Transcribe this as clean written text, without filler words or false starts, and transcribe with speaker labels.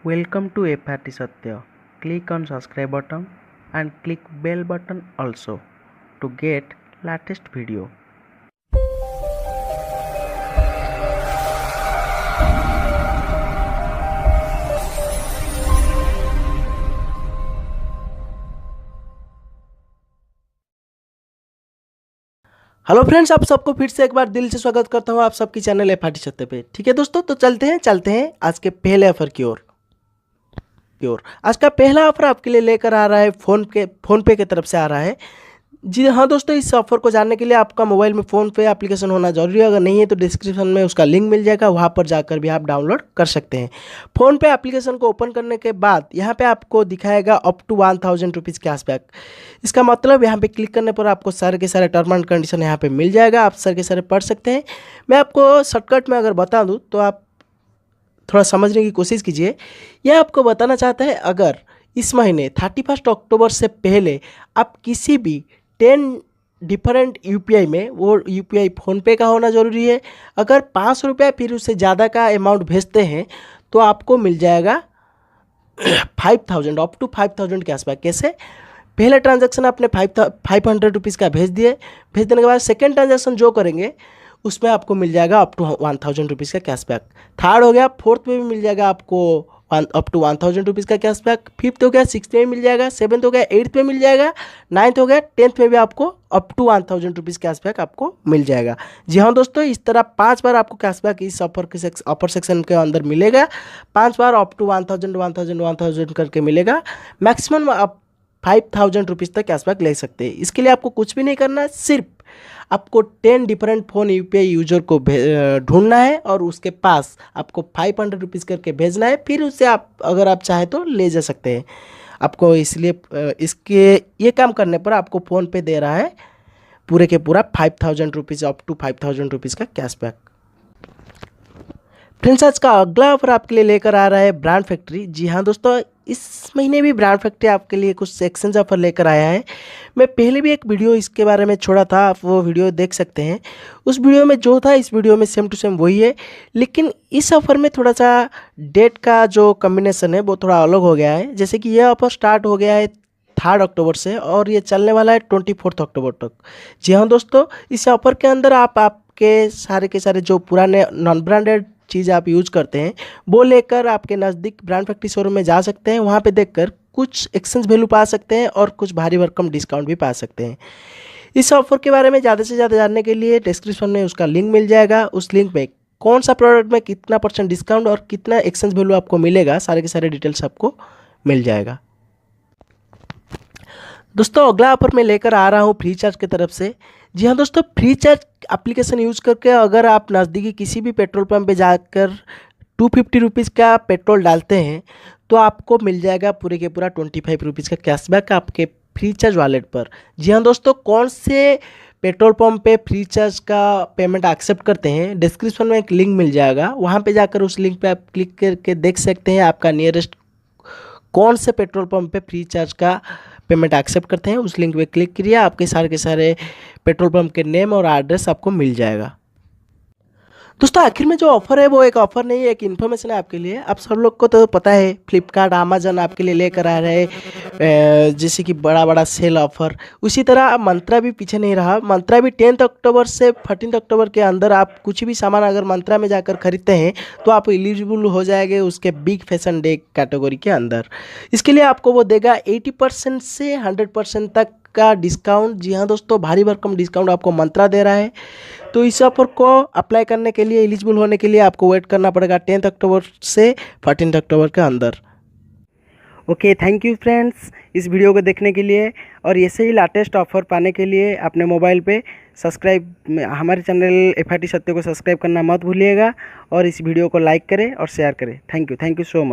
Speaker 1: Welcome to FRT Satya. Click on subscribe button and click bell button also to get latest video.
Speaker 2: Hello friends, आप सबको फिर से एक बार दिल से स्वागत करता हूं आप सबकी चैनल एफआरटी सत्य पे। ठीक है दोस्तों, तो चलते हैं आज के पहले ऑफर की ओर। आज का पहला ऑफर आपके लिए लेकर आ रहा है फ़ोन पे की तरफ से आ रहा है। जी हाँ दोस्तों, इस ऑफर को जानने के लिए आपका मोबाइल में फ़ोन पे एप्लीकेशन होना जरूरी है। अगर नहीं है तो डिस्क्रिप्शन में उसका लिंक मिल जाएगा, वहाँ पर जाकर भी आप डाउनलोड कर सकते हैं। फ़ोन पे एप्लीकेशन को ओपन करने के बाद यहाँ पे आपको दिखाएगा अप टू 1000 रुपीज़ कैशबैक। इसका मतलब यहाँ पे क्लिक करने पर आपको सारे के सारे टर्म एंड कंडीशन यहाँ पे मिल जाएगा, आप सारे के सारे पढ़ सकते हैं। मैं आपको शॉर्टकट में अगर बता दूँ तो आप थोड़ा समझने की कोशिश कीजिए। यह आपको बताना चाहता है, अगर इस महीने 31 अक्टूबर से पहले आप किसी भी 10 डिफरेंट यूपीआई में, वो यूपीआई फ़ोनपे का होना ज़रूरी है, अगर 500 रुपया फिर उससे ज़्यादा का अमाउंट भेजते हैं तो आपको मिल जाएगा 5000 अप टू 5000 कैशबैक। कैसे? पहले ट्रांजैक्शन आपने 500 रुपीज़ का भेज देने के बाद सेकेंड ट्रांजैक्शन जो करेंगे उसमें आपको मिल जाएगा अप टू 1000 रुपीज़ का कैशबैक। थर्ड हो गया, फोर्थ में भी मिल जाएगा आपको अप टू 1000 रुपीज़ का कैशबैक। फिफ्थ हो गया, सिक्स में मिल जाएगा, सेवन्थ हो गया, एट्थ में मिल जाएगा, नाइन्थ हो गया, 10th में भी आपको अप टू 1000 रुपीज़ कैशबैक आपको मिल जाएगा। जी हाँ दोस्तों, इस तरह 5 बार आपको कैशबैक इस ऑफर सेक्शन के अंदर मिलेगा। 5 बार अप टू 1000 करके मिलेगा। मैक्सिमम आप 5000 रुपीज़ तक कैशबैक ले सकते हैं। इसके लिए आपको कुछ भी नहीं करना, सिर्फ आपको 10 डिफरेंट फ़ोन यूपीआई यूजर को ढूंढना है और उसके पास आपको 500 रुपीज़ करके भेजना है। फिर उससे आप अगर आप चाहें तो ले जा सकते हैं। आपको इसलिए इसके ये काम करने पर आपको फ़ोन पे दे रहा है पूरे के पूरा 5000 रुपीज़ अप टू 5000 रुपीज़ का कैशबैक। फ्रेंड्स, आज का अगला ऑफर आपके लिए लेकर आ रहा है ब्रांड फैक्ट्री। जी हाँ दोस्तों, इस महीने भी ब्रांड फैक्ट्री आपके लिए कुछ एक्सचेंज ऑफर लेकर आया है। मैं पहले भी एक वीडियो इसके बारे में छोड़ा था, आप वो वीडियो देख सकते हैं। उस वीडियो में जो था इस वीडियो में सेम टू सेम वही है, लेकिन इस ऑफर में थोड़ा सा डेट का जो कम्बिनेशन है वो थोड़ा अलग हो गया है। जैसे कि यह ऑफर स्टार्ट हो गया है 3 अक्टूबर से और ये चलने वाला है 24 अक्टूबर तक। जी हाँ दोस्तों, इस ऑफर के अंदर आपके सारे के सारे जो पुराने नॉन ब्रांडेड चीज़ आप यूज़ करते हैं वो लेकर आपके नज़दीक ब्रांड फैक्ट्री शोरूम में जा सकते हैं। वहाँ पे देखकर कुछ एक्सचेंज वैल्यू पा सकते हैं और कुछ भारी भरकम डिस्काउंट भी पा सकते हैं। इस ऑफर के बारे में ज़्यादा से ज़्यादा जानने के लिए डिस्क्रिप्शन में उसका लिंक मिल जाएगा। उस लिंक में कौन सा प्रोडक्ट में कितना % डिस्काउंट और कितना एक्सचेंज वैल्यू आपको मिलेगा, सारे के सारे डिटेल्स आपको मिल जाएगा। दोस्तों, अगला ऑफर मैं लेकर आ रहा हूँ फ्रीचार्ज की तरफ से। जी हाँ दोस्तों, फ्रीचार्ज एप्लीकेशन यूज़ करके अगर आप नज़दीकी किसी भी पेट्रोल पंप पे जाकर 250 रुपीज़ का पेट्रोल डालते हैं तो आपको मिल जाएगा पूरे के पूरा 25 रुपीज़ का कैशबैक आपके फ्रीचार्ज वॉलेट पर। जी हाँ दोस्तों, कौन से पेट्रोल पंप पे फ्रीचार्ज का पेमेंट एक्सेप्ट करते हैं, डिस्क्रिप्शन में एक लिंक मिल जाएगा, वहाँ पे जाकर उस लिंक पे आप क्लिक करके देख सकते हैं आपका नियरेस्ट कौन से पेट्रोल पंप पे फ्रीचार्ज का पेमेंट एक्सेप्ट करते हैं। उस लिंक पे क्लिक करिए, आपके सारे के सारे पेट्रोल पंप के नेम और एड्रेस आपको मिल जाएगा। दोस्तों, आखिर में जो ऑफर है वो एक ऑफर नहीं है, एक इन्फॉर्मेशन है आपके लिए। आप सब लोग को तो पता है फ्लिपकार्ट, अमेजन आपके लिए लेकर आ रहे हैं जैसे कि बड़ा बड़ा सेल ऑफर। उसी तरह मंत्रा भी पीछे नहीं रहा। मंत्रा भी 10 अक्टूबर से 14 अक्टूबर के अंदर आप कुछ भी सामान अगर मंत्रा में जाकर खरीदते हैं तो आप एलिजिबल हो जाएंगे उसके बिग फैशन डे कैटेगरी के अंदर। इसके लिए आपको वो देगा 80% से 100% तक का डिस्काउंट। जी हाँ दोस्तों, भारी भरकम डिस्काउंट आपको मंत्रा दे रहा है। तो इस ऑफर को अप्लाई करने के लिए, एलिजिबल होने के लिए आपको वेट करना पड़ेगा 10 अक्टूबर से 14 अक्टूबर के अंदर। ओके, थैंक यू फ्रेंड्स इस वीडियो को देखने के लिए, और ऐसे ही लेटेस्ट ऑफर पाने के लिए अपने मोबाइल पे हमारे चैनल एफआरटी सत्य को सब्सक्राइब करना मत भूलिएगा और इस वीडियो को लाइक करें और शेयर करें। Thank you so much.